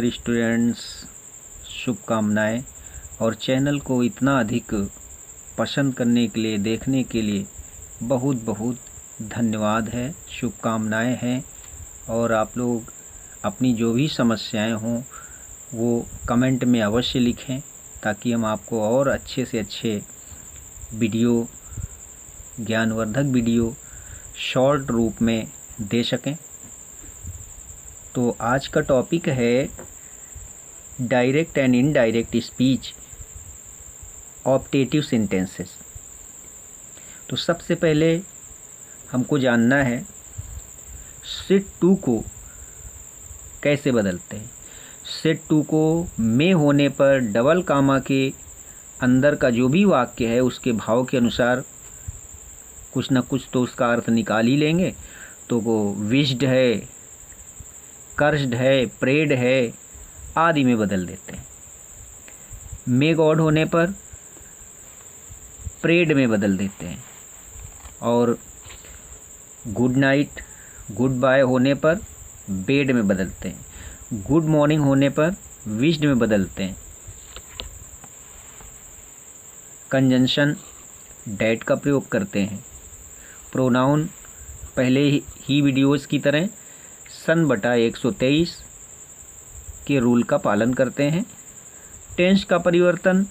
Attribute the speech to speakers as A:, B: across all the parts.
A: Dear students, शुभकामनाएं। और channel को इतना अधिक पसंद करने के लिए, देखने के लिए बहुत बहुत धन्यवाद है, शुभकामनाएं हैं। और आप लोग अपनी जो भी समस्याएं हों वो कमेंट में अवश्य लिखें, ताकि हम आपको और अच्छे से अच्छे वीडियो, ज्ञानवर्धक वीडियो शॉर्ट रूप में दे सकें। तो आज का टॉपिक है direct and indirect speech, optative sentences. तो सबसे पहले हमको जानना है सेट टू को कैसे बदलते हैं। सेट टू को में होने पर डबल कामा के अंदर का जो भी वाक्य है उसके भाव के अनुसार कुछ ना कुछ तो उसका अर्थ निकाल ही लेंगे। तो वो विश्ड है, कर्स्ड है, प्रेड है आदि में बदल देते हैं। मे गॉड होने पर प्रेड में बदल देते हैं, और गुड नाइट, गुड बाय होने पर बेड में बदलते हैं। गुड मॉर्निंग होने पर विश्ड में बदलते हैं। कंजंक्शन डैट का प्रयोग करते हैं। प्रोनाउन पहले ही वीडियोज़ की तरह सन/123 के रूल का पालन करते हैं। टेंस का परिवर्तन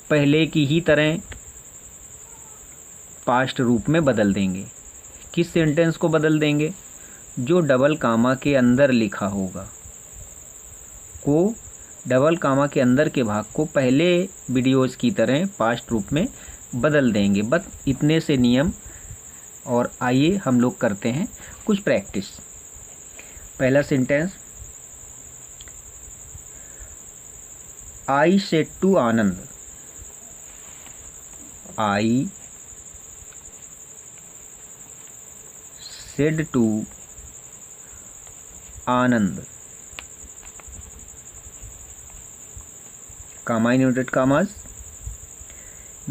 A: पहले की ही तरह पास्ट रूप में बदल देंगे। किस सेंटेंस को बदल देंगे? जो डबल कामा के अंदर लिखा होगा को, डबल कामा के अंदर के भाग को पहले वीडियोज़ की तरह पास्ट रूप में बदल देंगे। बस इतने से नियम। और आइए हम लोग करते हैं कुछ प्रैक्टिस। पहला sentence, I said to Anand. I said to Anand. Comma in inverted commas.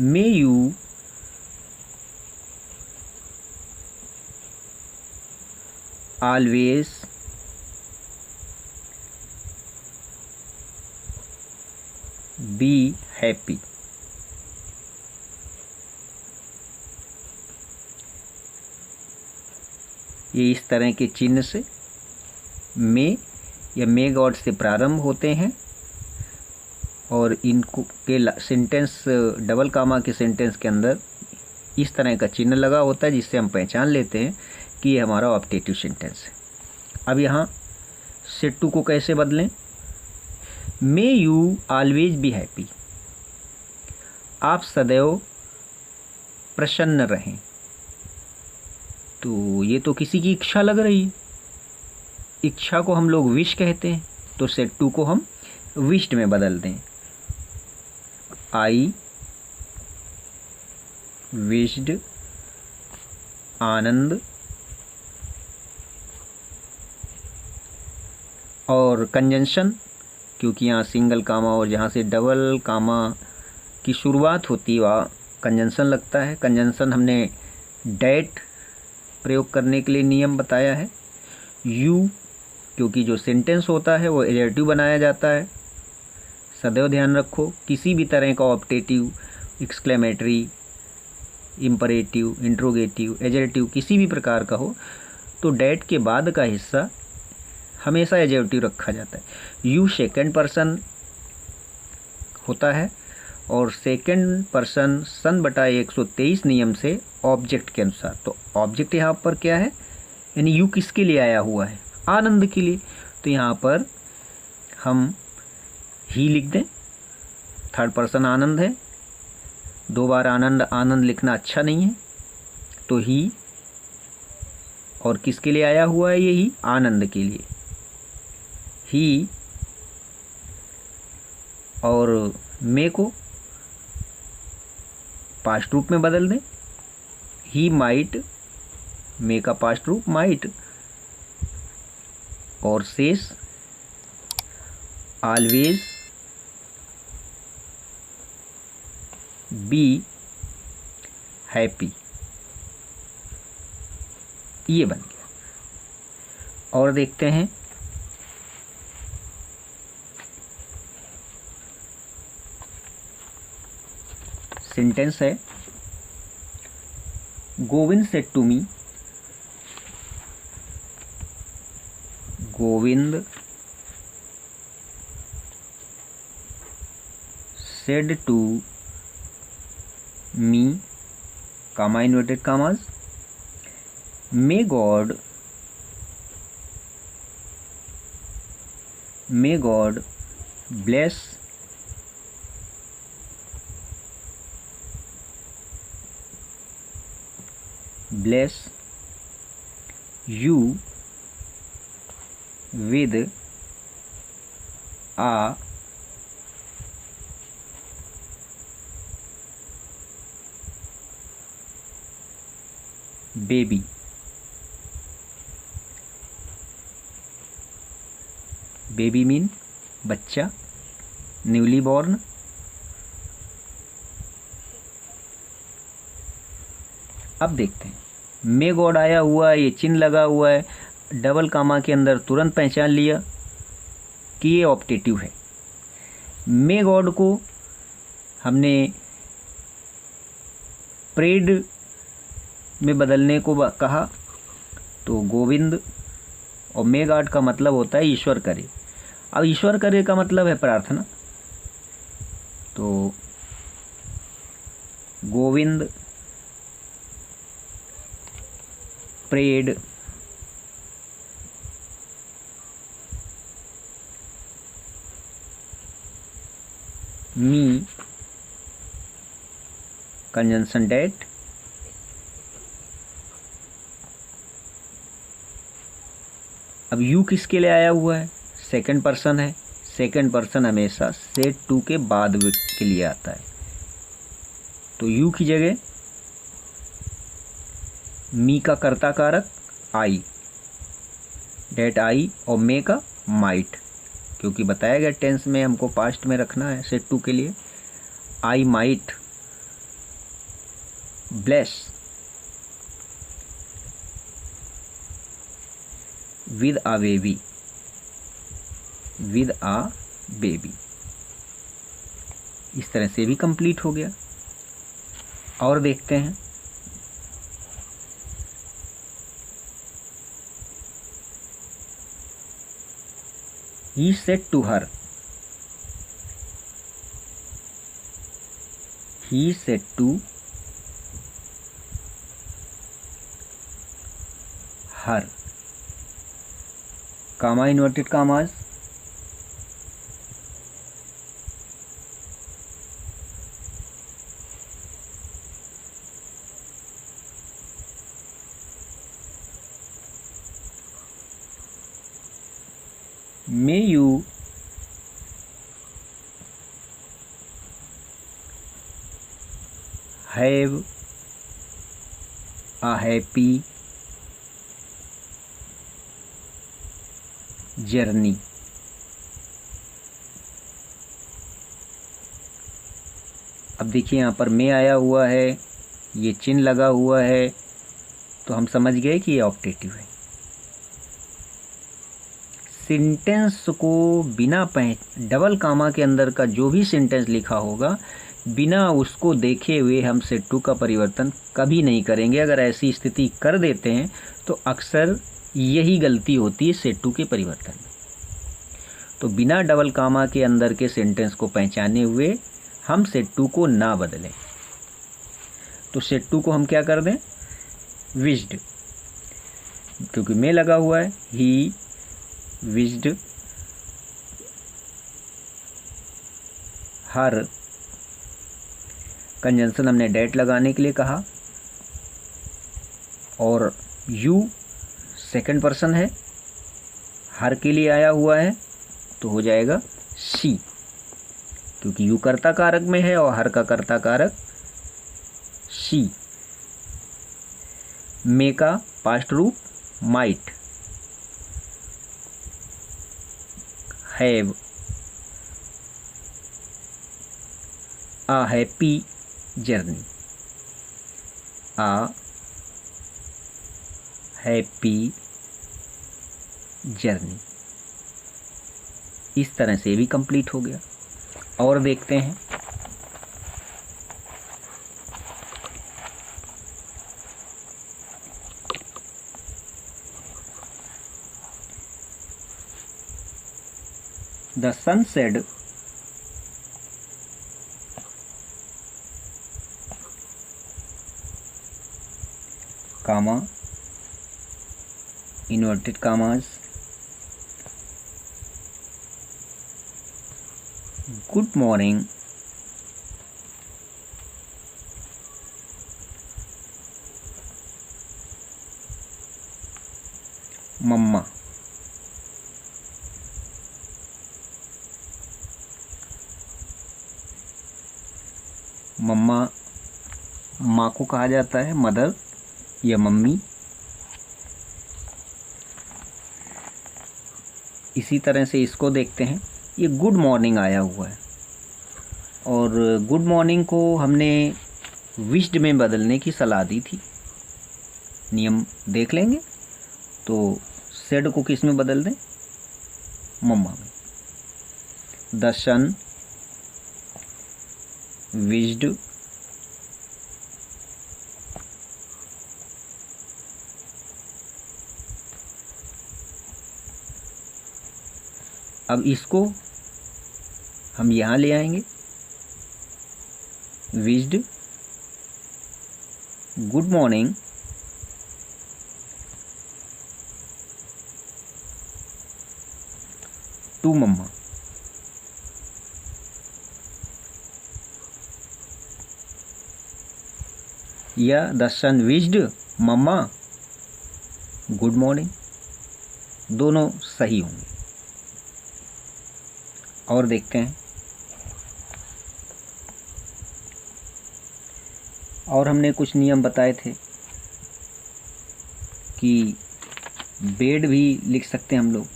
A: May you always be happy. ये इस तरह के चिन्ह से मे या मे गॉड से प्रारंभ होते हैं, और इनको के सेंटेंस, डबल कामा के सेंटेंस के अंदर इस तरह का चिन्ह लगा होता है, जिससे हम पहचान लेते हैं कि ये हमारा ऑप्टेटिव सेंटेंस है। अब यहाँ सेड टू को कैसे बदलें? May you always be happy. आप सदैव प्रसन्न रहें। तो ये तो किसी की इच्छा लग रही है। इच्छा को हम लोग विश कहते हैं, तो सेड टू को हम विश्ड में बदल दें। आई विश्ड आनंद। और कंजंक्शन, क्योंकि यहाँ सिंगल कामा और जहाँ से डबल कामा की शुरुआत होती है वहाँ कंजंक्शन लगता है। कंजंक्शन हमने डैट प्रयोग करने के लिए नियम बताया है। यू, क्योंकि जो सेंटेंस होता है वो एडजेक्टिव बनाया जाता है। सदैव ध्यान रखो, किसी भी तरह का optative, exclamatory, imperative, interrogative, adjective किसी भी प्रकार का हो तो डैट के बाद का हिस्सा हमेशा एडजेक्टिव रखा जाता है। यू सेकंड पर्सन होता है, और सेकंड पर्सन सन/123 नियम से ऑब्जेक्ट के अनुसार। तो ऑब्जेक्ट यहाँ पर क्या है, यानी यू किसके लिए आया हुआ है? आनंद के लिए। तो यहाँ पर हम ही लिख दें। थर्ड पर्सन आनंद है, दो बार आनंद आनंद लिखना अच्छा नहीं है, तो ही। और किसके लिए आया हुआ है? ये ही आनंद के लिए। ही और मे को पास्ट रूप में बदल दें। ही माइट, मे का पास्ट रूप माइट, और शेष ऑलवेज बी हैप्पी। ये बन गया। और देखते हैं सेंटेंस है, Govind said to me, Govind said to me, comma inverted commas, may God bless you with a baby. Baby mean बच्चा, न्यूली बॉर्न। अब देखते हैं, मे गॉड आया हुआ है, ये चिन्ह लगा हुआ है, डबल कामा के अंदर तुरंत पहचान लिया कि ये ऑप्टेटिव है। मे गॉड को हमने प्रेड में बदलने को कहा, तो गोविंद और मे गॉड का मतलब होता है ईश्वर करे। अब ईश्वर करे का मतलब है प्रार्थना, तो गोविंद प्रेड मी, कंजंक्शन डेट, अब यू किसके लिए आया हुआ है? सेकंड पर्सन है। सेकंड पर्सन हमेशा सेड टू के बाद के लिए आता है, तो यू की जगह मी का कर्ता कारक आई, डेट आई, और मे का माइट, क्योंकि बताया गया टेंस में हमको पास्ट में रखना है सेड टू के लिए। I might bless with a baby, with a baby. इस तरह से भी कंप्लीट हो गया। और देखते हैं, he said to her, he said to her, comma inverted commas, may you have a happy journey। अब देखिए यहाँ पर मैं आया हुआ है, ये चिन्ह लगा हुआ है, तो हम समझ गए कि ये ऑप्टेटिव है। सेंटेंस को बिना डबल कामा के अंदर का जो भी सेंटेंस लिखा होगा, बिना उसको देखे हुए हम सेड टू का परिवर्तन कभी नहीं करेंगे। अगर ऐसी स्थिति कर देते हैं तो अक्सर यही गलती होती है सेड टू के परिवर्तन में। तो बिना डबल कामा के अंदर के सेंटेंस को पहचाने हुए हम सेड टू को ना बदलें। तो सेड टू को हम क्या कर दें? विश्ड, क्योंकि मैं लगा हुआ है, ही विश्ड हर, कंजंक्शन हमने डेट लगाने के लिए कहा, और यू सेकंड पर्सन है, हर के लिए आया हुआ है, तो हो जाएगा शी, क्योंकि यू कर्ता कारक में है और हर का कर्ता कारक शी। मे का पास्ट रूप might, have a happy journey, a happy journey। इस तरह से भी कंप्लीट हो गया। और देखते हैं, the son said comma inverted commas good morning मम्मा। मम्मा माँ को कहा जाता है मदर या मम्मी। इसी तरह से इसको देखते हैं, ये गुड मॉर्निंग आया हुआ है और गुड मॉर्निंग को हमने विश्ड में बदलने की सलाह दी थी। नियम देख लेंगे तो सेड को किस में बदल दें? मम्मा में। द सन विश्ड अब इसको हम यहाँ ले आएंगे, विश्ड गुड मॉर्निंग टू मम्मा। या द सन विश्ड मम्मा गुड मॉर्निंग, दोनों सही होंगे। और देखते हैं, और हमने कुछ नियम बताए थे कि बेड भी लिख सकते हैं हम लोग।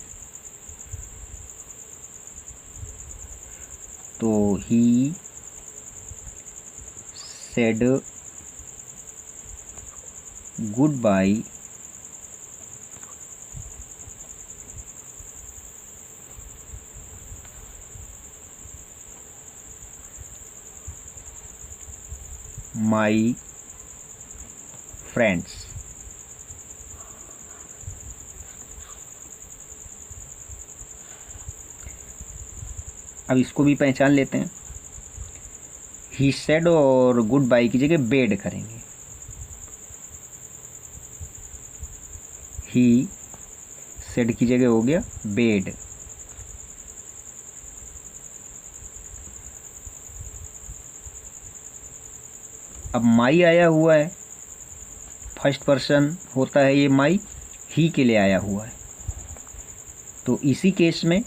A: तो he said good bye my friends. अब इसको भी पहचान लेते हैं। ही सेड और गुड बाय की जगह बेड करेंगे। ही सेड की जगह हो गया बेड। अब माई आया हुआ है, फर्स्ट पर्सन होता है ये माई, ही के लिए आया हुआ है। तो इसी केस में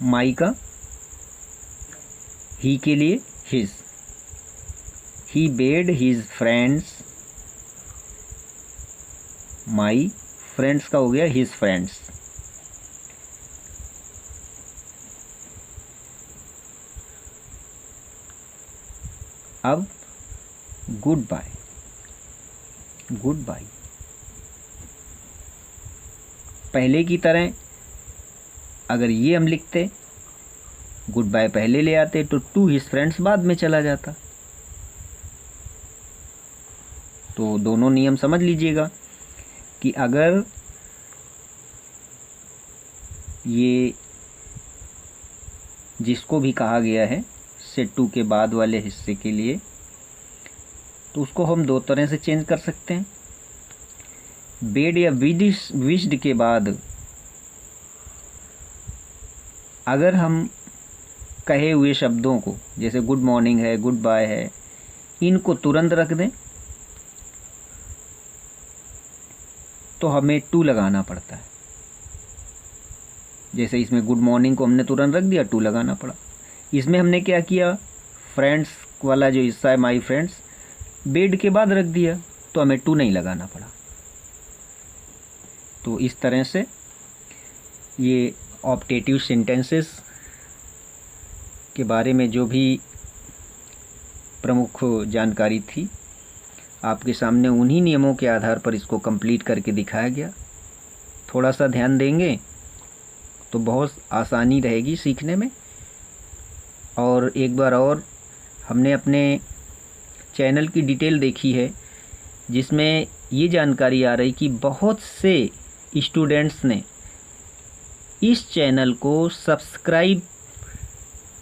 A: माई का ही के लिए his. He bed his friends, my friends का हो गया हिज फ्रेंड्स। अब गुड बाय, गुड बाय पहले की तरह अगर ये हम लिखते, गुड बाय पहले ले आते तो टू हिज फ्रेंड्स बाद में चला जाता। तो दोनों नियम समझ लीजिएगा कि अगर ये जिसको भी कहा गया है सेट टू के बाद वाले हिस्से के लिए, तो उसको हम दो तरह से चेंज कर सकते हैं। बेड या विश्ड के बाद अगर हम कहे हुए शब्दों को, जैसे गुड मॉर्निंग है, गुड बाय है, इनको तुरंत रख दें तो हमें टू लगाना पड़ता है। जैसे इसमें गुड मॉर्निंग को हमने तुरंत रख दिया, टू लगाना पड़ा। इसमें हमने क्या किया, फ्रेंड्स वाला जो हिस्सा है माई फ्रेंड्स, बेड के बाद रख दिया तो हमें टू नहीं लगाना पड़ा। तो इस तरह से ये ऑप्टेटिव सेंटेंसेस के बारे में जो भी प्रमुख जानकारी थी आपके सामने उन्हीं नियमों के आधार पर इसको कंप्लीट करके दिखाया गया। थोड़ा सा ध्यान देंगे तो बहुत आसानी रहेगी सीखने में। और एक बार और हमने अपने चैनल की डिटेल देखी है जिसमें ये जानकारी आ रही कि बहुत से स्टूडेंट्स ने इस चैनल को सब्सक्राइब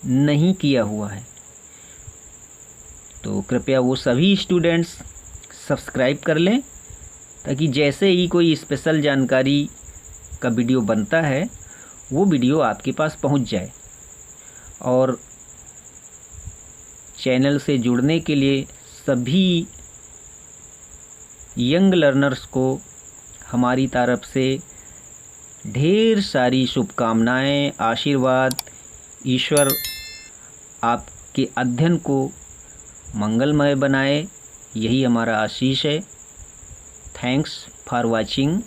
A: नहीं किया हुआ है तो कृपया वो सभी स्टूडेंट्स सब्सक्राइब कर लें, ताकि जैसे ही कोई स्पेशल जानकारी का वीडियो बनता है वो वीडियो आपके पास पहुंच जाए। और चैनल से जुड़ने के लिए सभी यंग लर्नर्स को हमारी तरफ से ढेर सारी शुभकामनाएं, आशीर्वाद। ईश्वर आपके अध्ययन को मंगलमय बनाए, यही हमारा आशीष है। Thanks for watching.